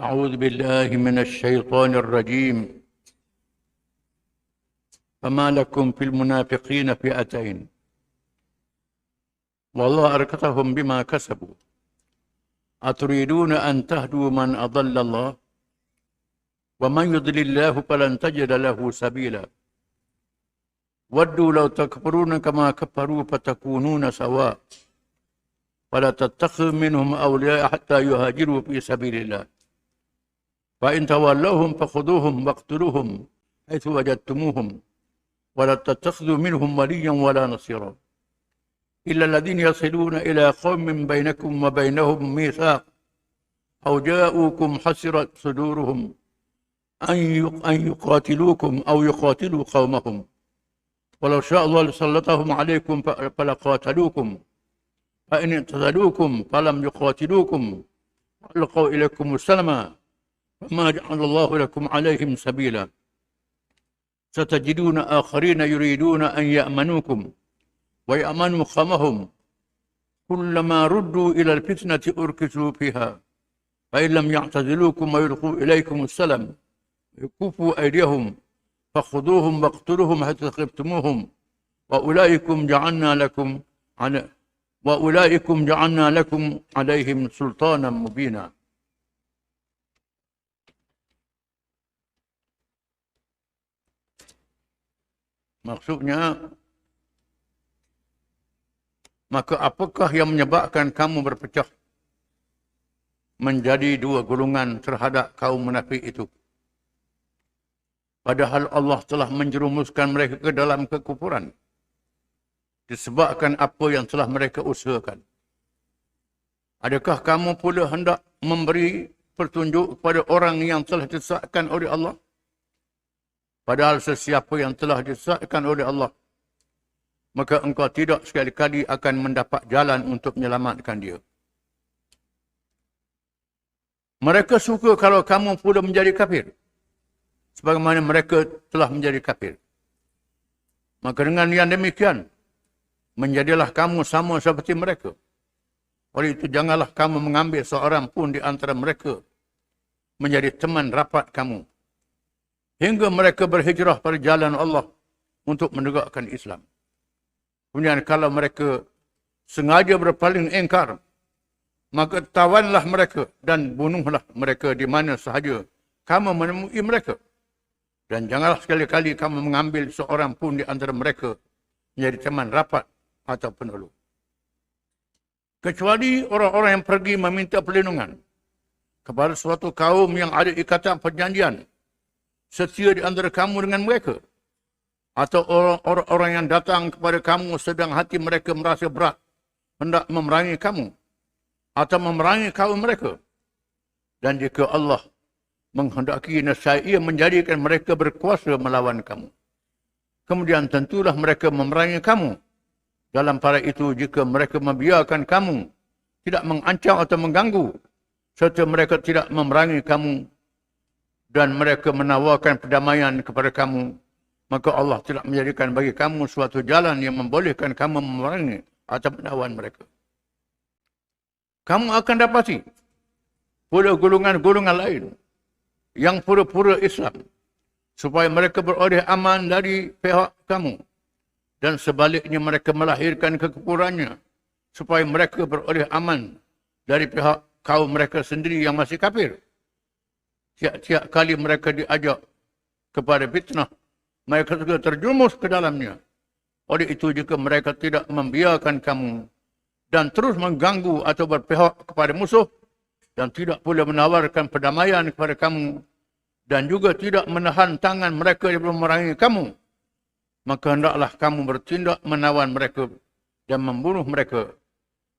أعوذ بالله من الشيطان الرجيم. فما لكم في المنافقين فئتين والله أركسهم بما كسبوا أتريدون أن تهدوا من أضل الله ومن يضلل الله فلن تجد له سبيلا ودوا لو تكفرون كما كفروا فتكونون سواء فلا تتخذوا منهم أولياء حتى يهاجروا في سبيل الله فإن تولوهم فخذوهم واقتلوهم حيث وجدتموهم ولا تتخذوا منهم وليا ولا نصيرا إلا الذين يصلون إلى قوم بينكم وبينهم ميثاق أو جاءوكم حسرت صدورهم أن يقاتلوكم أو يقاتلوا قومهم ولو شاء الله لسلطهم عليكم فلقاتلوكم فإن اعتزلوكم فلم يقاتلوكم وألقوا إليكم السلم فما جعل الله لكم عليهم سبيلا ستجدون آخرين يريدون أن يأمنوكم ويأمنوا قومهم كلما ردوا إلى الفتنة أركسوا فيها فإن لم يعتزلوكم ويلقوا إليكم السلم يكفوا أيديهم فخذوهم واقتلوهم حتى ثقفتموهم وأولئكم جعلنا لكم عليهم سلطانا مبينا. Maksudnya, maka apakah yang menyebabkan kamu berpecah menjadi dua golongan terhadap kaum munafik itu? Padahal Allah telah menjerumuskan mereka ke dalam kekufuran disebabkan apa yang telah mereka usahakan. Adakah kamu pula hendak memberi petunjuk kepada orang yang telah disesatkan oleh Allah? Padahal sesiapa yang telah disesatkan oleh Allah, maka engkau tidak sekali-kali akan mendapat jalan untuk menyelamatkan dia. Mereka suka kalau kamu pula menjadi kafir, sebagaimana mereka telah menjadi kafir. Maka dengan yang demikian, menjadilah kamu sama seperti mereka. Oleh itu, janganlah kamu mengambil seorang pun di antara mereka menjadi teman rapat kamu, hingga mereka berhijrah pada jalan Allah untuk menegakkan Islam. Kemudian kalau mereka sengaja berpaling ingkar, maka tawanlah mereka dan bunuhlah mereka di mana sahaja kamu menemui mereka. Dan janganlah sekali-kali kamu mengambil seorang pun di antara mereka menjadi teman rapat atau penolong. Kecuali orang-orang yang pergi meminta perlindungan kepada suatu kaum yang ada ikatan perjanjian setia di antara kamu dengan mereka, atau orang-orang yang datang kepada kamu sedang hati mereka merasa berat hendak memerangi kamu atau memerangi kaum mereka. Dan jika Allah menghendaki, nescaya Ia menjadikan mereka berkuasa melawan kamu. Kemudian tentulah mereka memerangi kamu. Dalam pada itu, jika mereka membiarkan kamu tidak mengancam atau mengganggu, serta mereka tidak memerangi kamu dan mereka menawarkan perdamaian kepada kamu, maka Allah tidak menjadikan bagi kamu suatu jalan yang membolehkan kamu memerangi atau melawan mereka. Kamu akan dapati pula golongan-golongan lain yang pura-pura Islam, supaya mereka beroleh aman dari pihak kamu. Dan sebaliknya mereka melahirkan kekufurannya, supaya mereka beroleh aman dari pihak kaum mereka sendiri yang masih kafir. Tiap-tiap kali mereka diajak kepada fitnah, mereka juga terjerumus ke dalamnya. Oleh itu, jika mereka tidak membiarkan kamu dan terus mengganggu atau berpihak kepada musuh, dan tidak pula menawarkan perdamaian kepada kamu, dan juga tidak menahan tangan mereka yang memerangi kamu, maka hendaklah kamu bertindak menawan mereka dan membunuh mereka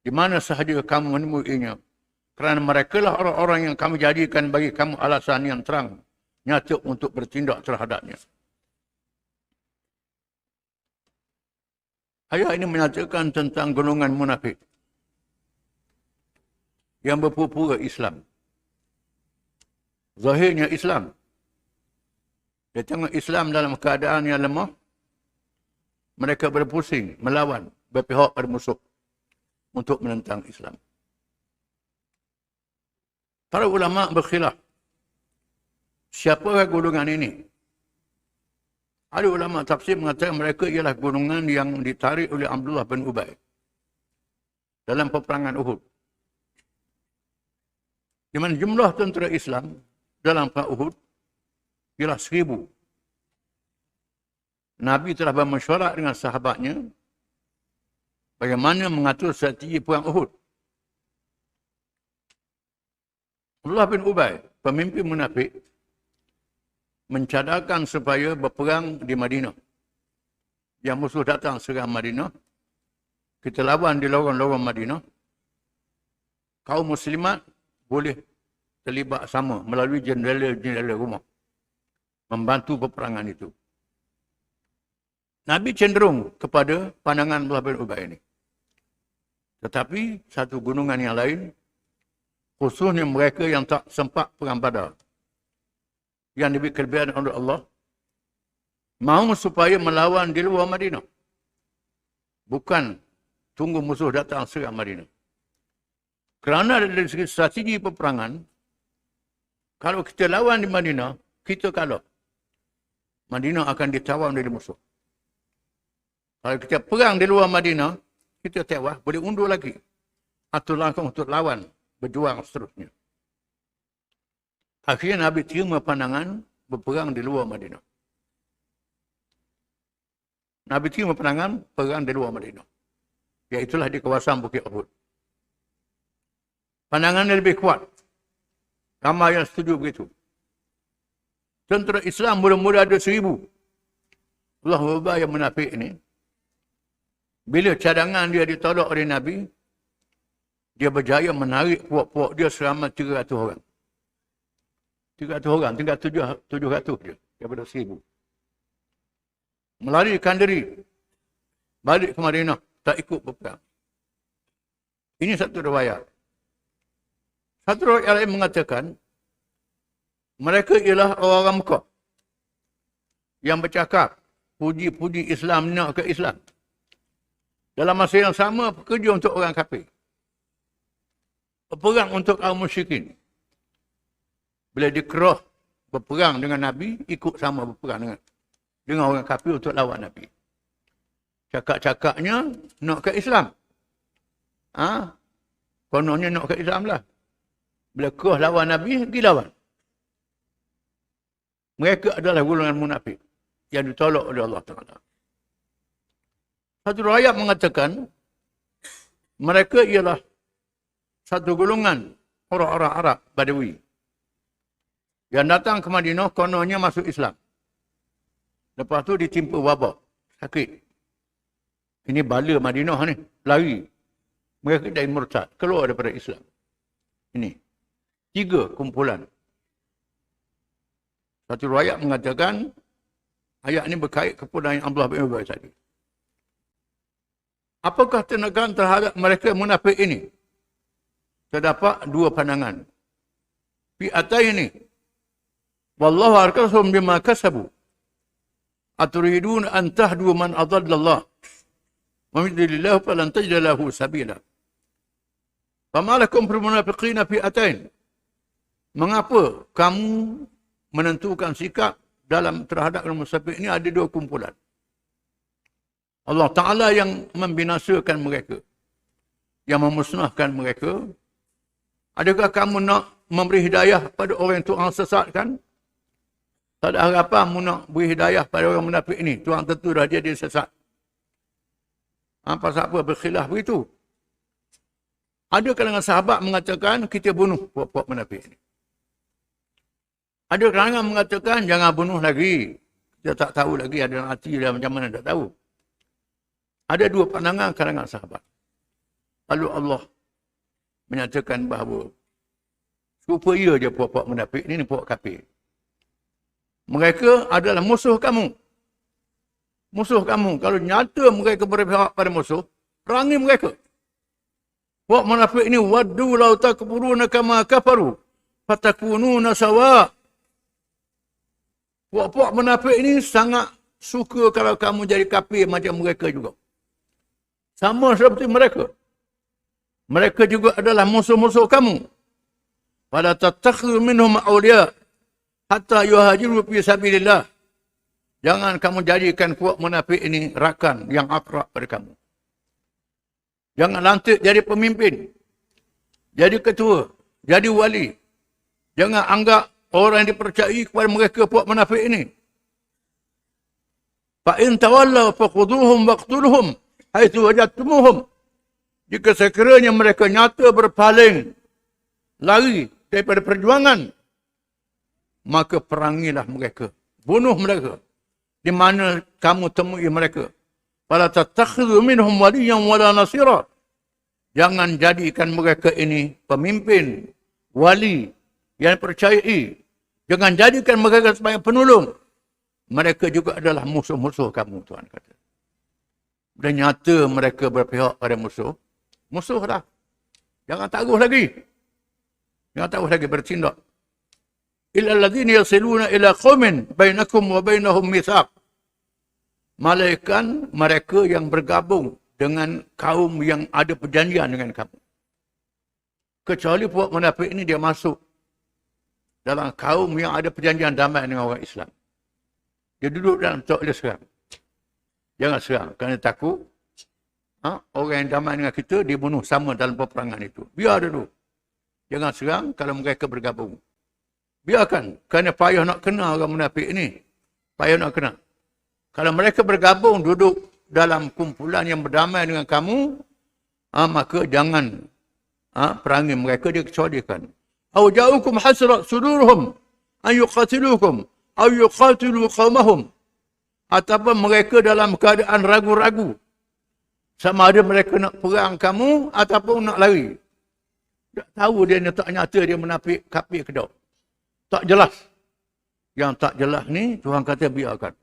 di mana sahaja kamu menemuinya. Kerana mereka lah orang-orang yang kami jadikan bagi kamu alasan yang terang, nyata untuk bertindak terhadapnya. Ayat ini menyatakan tentang golongan munafik yang berpura-pura Islam. Zahirnya Islam. Dia tengok Islam dalam keadaan yang lemah, mereka berpusing, melawan, berpihak pada musuh untuk menentang Islam. Para ulama berkhilaf Siapakah golongan ini? Ada ulama tafsir mengatakan mereka ialah golongan yang ditarik oleh Abdullah bin Ubay dalam peperangan Uhud. Di mana jumlah tentera Islam dalam perang Uhud ialah 1,000. Nabi telah bermesyuarat dengan sahabatnya bagaimana mengatur strategi perang Uhud. Abdullah bin Ubay, pemimpin munafik, mencadangkan supaya berperang di Madinah. Yang musuh datang serang Madinah, kita lawan di lorong-lorong Madinah. Kaum muslimat boleh terlibat sama melalui jendela-jendela rumah, membantu peperangan itu. Nabi cenderung kepada pandangan Abdullah bin Ubay ini. Tetapi satu golongan yang lain, khususnya mereka yang tak sempat perang Badar, yang diberi kelebihan oleh Allah, mahu supaya melawan di luar Madinah. Bukan tunggu musuh datang serang Madinah. Kerana dari segi strategi peperangan, kalau kita lawan di Madinah, kita kalah. Madinah akan ditawan oleh musuh. Kalau kita perang di luar Madinah, kita tewas, boleh undur lagi. Atau langsung untuk lawan, berjuang seterusnya. Akhirnya Nabi terima pandangan berperang di luar Madinah. Nabi terima pandangan perang di luar Madinah. Iaitulah di kawasan Bukit Uhud. Pandangannya lebih kuat. Ramai yang setuju begitu. Tentera Islam mula-mula ada 1,000. Allah Akbar yang munafik ini. Bila cadangan dia ditolak oleh Nabi, dia berjaya menarik puak-puak dia selama 300 orang. 300 orang, tinggal 700 je daripada 1,000. Melarikan diri. Balik ke Madinah, tak ikut berperang. Ini satu riwayat. Satu riwayat lain mengatakan, mereka ialah orang Mekah yang bercakap, puji-puji Islam, nak ke Islam. Dalam masa yang sama, bekerja untuk orang kafir. Berperang untuk kaum musyrikin. Bila dikerah berperang dengan Nabi, ikut sama berperang dengan orang kafir untuk lawan Nabi. Cakap-cakapnya nak ke Islam. Kononnya nak ke Islam lah. Bila kerah lawan Nabi, pergi lawan. Mereka adalah golongan munafik yang ditolak oleh Allah Ta'ala. Satu riwayat mengatakan, mereka ialah satu golongan orang-orang Arab Badawi yang datang ke Madinah kononnya masuk Islam. Lepas tu ditimpa wabak, sakit. Ini bala Madinah ni, lari. Mereka dari murtad, keluar daripada Islam. Ini 3 kumpulan. Satu riwayat mengatakan ayat ini berkait kepada yang Abdullah bin Ubay tadi. Apakah tindakan terhadap mereka munafik ini? Terdapat 2 pandangan. Fi'ataini. Wallahu arkasum bima kasabu. Aturidun an tahdu man adallallah. Wa yudlilillahu falan tajida lahu sabila. Fama lakum fil munafiqina fi'atain. Mengapa kamu menentukan sikap dalam terhadap munafik ini ada 2 kumpulan? Allah Ta'ala yang membinasakan mereka, yang memusnahkan mereka. Adakah kamu nak memberi hidayah pada orang yang Tuhan sesatkan? Tak ada harapan kamu nak beri hidayah pada orang munafik ini. Tuhan tentu dah dia sesat. Pasal apa berkhilaf begitu? Ada kalangan sahabat mengatakan kita bunuh puak-puak munafik ini. Ada kalangan mengatakan jangan bunuh lagi. Kita tak tahu lagi ada hati dia macam mana, tak tahu. Ada 2 pandangan kalangan sahabat. Lalu Allah menyatakan bahawa supaya je puak-puak munafik ni puak kafir. Mereka adalah musuh kamu. Musuh kamu. Kalau nyata mereka berpihak pada musuh, perangi mereka. Puak munafik ini waddu law takfuruna kama kafaru fatakununa sawa. Puak-puak munafik ini sangat suka kalau kamu jadi kafir macam mereka juga. Sama seperti mereka. Mereka juga adalah musuh-musuh kamu. Fala tattakhidhu minhum awliya. hatta yuhajiru fi sabilillah. Jangan kamu jadikan puak munafik ini rakan yang akrab pada kamu. Jangan lantik jadi pemimpin, jadi ketua, jadi wali. Jangan anggap orang yang dipercayai kepada mereka puak munafik ini. Fa in tawallaw fakhuduhum waqtuluhum haitsu wajadtumuhum. Jika sekiranya mereka nyata berpaling, lari daripada perjuangan, maka perangilah mereka, bunuh mereka di mana kamu temui mereka. Fala tattakhidhu minhum waliyan wala nasira. Jangan jadikan mereka ini pemimpin, wali yang percayai. Jangan jadikan mereka sebagai penolong. Mereka juga adalah musuh-musuh kamu, Tuhan kata. Dan nyata mereka berpihak pada musuh, musuh dah. Jangan taruh lagi. Jangan taruh lagi bertindak. Illa alladhina yasiluna ila qaumin bainakum wa bainahum mitsaq. Malaikat mereka yang bergabung dengan kaum yang ada perjanjian dengan kamu. Kecuali puak munafik ini dia masuk dalam kaum yang ada perjanjian damai dengan orang Islam. Dia duduk dalam tak boleh serang. Jangan serang kerana takut orang yang damai dengan kita dibunuh sama dalam peperangan itu. Biar dulu. Jangan serang kalau mereka bergabung. Biarkan kerana payah nak kena orang munafik ini. Payah nak kena. Kalau mereka bergabung duduk dalam kumpulan yang berdamai dengan kamu, maka jangan perangi mereka, dia kecualikan. Aw ja'ukum hasrat sudurhum an yuqatilukum aw yuqatilu qaumahum. Ataupun mereka dalam keadaan ragu-ragu sama ada mereka nak perang kamu ataupun nak lari. Tak tahu dia tak nyata dia menafik kafir ke tak. Tak jelas. Yang tak jelas ni Tuhan kata biarkan.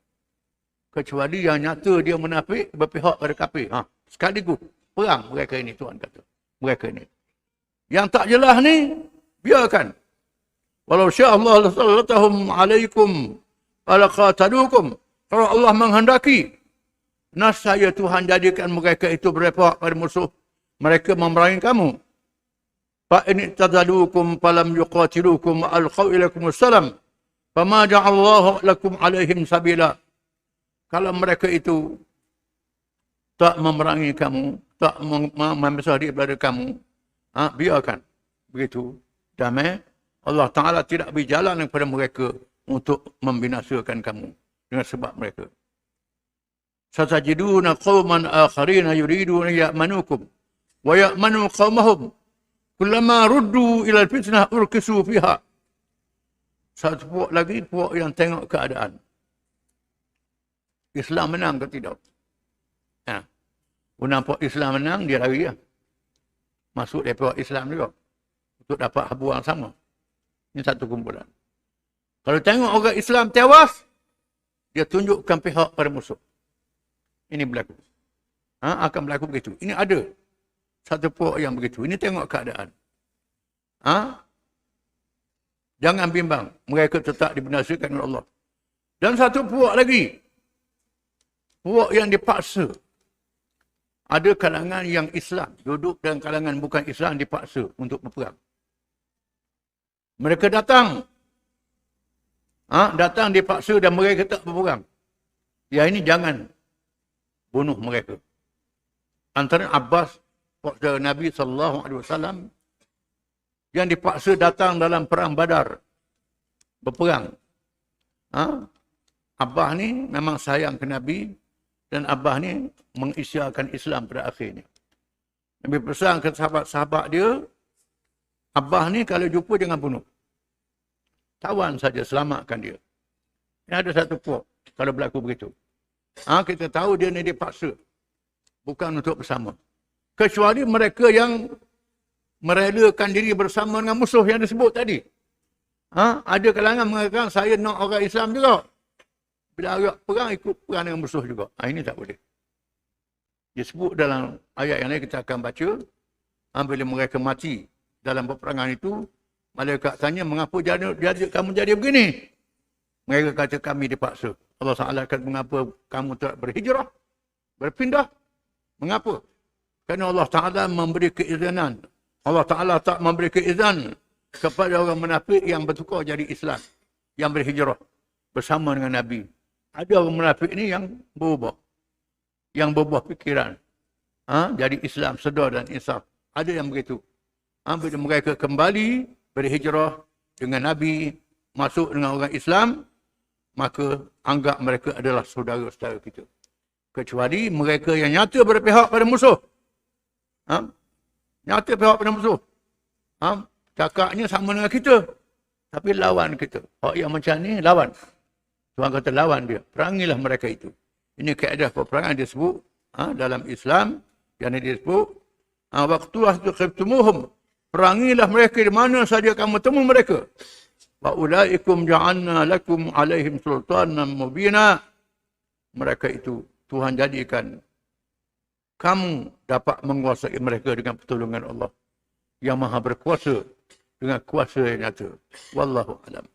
Kecuali yang nyata dia munafik berpihak pada kafir. Sekaligus perang mereka ini, Tuhan kata. Mereka ini. Yang tak jelas ni, biarkan. Walau sya'allah lasallatahum alaikum alaqatalukum. Kalau Allah menghendaki, nascaya Tuhan jadikan mereka itu berpihak pada musuh. Mereka memerangi kamu. Fa in tadalukum falam yuqatilukum alqaw ilaikum assalam. Fama ja'allahu lakum alaihim sabila. Kalau mereka itu tak memerangi kamu, tak memisah diri daripada kamu, biarkan. Begitu. Damai. Allah Ta'ala tidak berjalan kepada mereka untuk membinasakan kamu dengan sebab mereka. Satajiduna qawman akharina yuriduna ya'manukum wa ya'manu qawmahum kullama ruddu ila fitnah urkisu fiha. Satu puak lagi, puak yang tengok keadaan. Islam menang ke tidak? Nampak Islam menang, dia lari lah. Masuk daripada Islam juga. Untuk dapat habuan sama. Ini satu kumpulan. Kalau tengok orang Islam tewas, dia tunjukkan pihak pada musuh. Ini berlaku. Akan berlaku begitu. Ini ada. Satu puak yang begitu. Ini tengok keadaan. Jangan bimbang. Mereka tetap dibinasakan oleh Allah. Dan satu puak lagi. Puak yang dipaksa. Ada kalangan yang Islam. Duduk dalam kalangan bukan Islam dipaksa untuk berperang. Mereka datang. Datang dipaksa dan mereka tak berperang. Ya ini jangan bunuh mereka. Antara Abbas, waktu Nabi SAW, yang dipaksa datang dalam perang Badar. Berperang. Abbas ni memang sayang ke Nabi. Dan Abah ni mengisyakan Islam pada akhirnya. Nabi pesan ke sahabat-sahabat dia, Abah ni kalau jumpa jangan bunuh. Tawan saja, selamatkan dia. Ini ada satu puak kalau berlaku begitu. Kita tahu dia ni dipaksa. Bukan untuk bersama. Kecuali mereka yang merelakan diri bersama dengan musuh yang disebut tadi. Ada kalangan mengatakan, saya nak orang Islam juga. Bila agak perang, ikut perang dengan musuh juga. Ini tak boleh. Dia sebut dalam ayat yang lain kita akan baca. Bila mereka mati dalam peperangan itu, malaikat tanya, mengapa kamu jadi begini? Mereka kata, kami dipaksa. Allah Ta'ala kata, mengapa kamu tak berhijrah? Berpindah? Mengapa? Kerana Allah Ta'ala memberi keizinan. Allah Ta'ala tak memberi keizan kepada orang munafik yang bertukar jadi Islam. yang berhijrah bersama dengan Nabi. Ada orang munafik ni yang berubah. Yang berubah fikiran. Jadi Islam, sedar dan insaf. Ada yang begitu. Bila mereka kembali berhijrah dengan Nabi, masuk dengan orang Islam, maka anggap mereka adalah saudara-saudara kita. Kecuali mereka yang nyata berpihak pada musuh. Nyata pihak pada musuh. Cakapnya sama dengan kita. Tapi lawan kita. Orang yang macam ni lawan. Tuhan kata lawan dia. Perangilah mereka itu. Ini kaedah peperangan disebut dalam Islam. Yang disebut waktu khibtumuhum. Perangilah mereka di mana saja kamu temu mereka. Wa ulaikum ja'alna lakum alaihim sultanan mubina. Mereka itu Tuhan jadikan kamu dapat menguasai mereka dengan pertolongan Allah yang Maha berkuasa dengan kuasa yang nyata. Wallahu a'lam.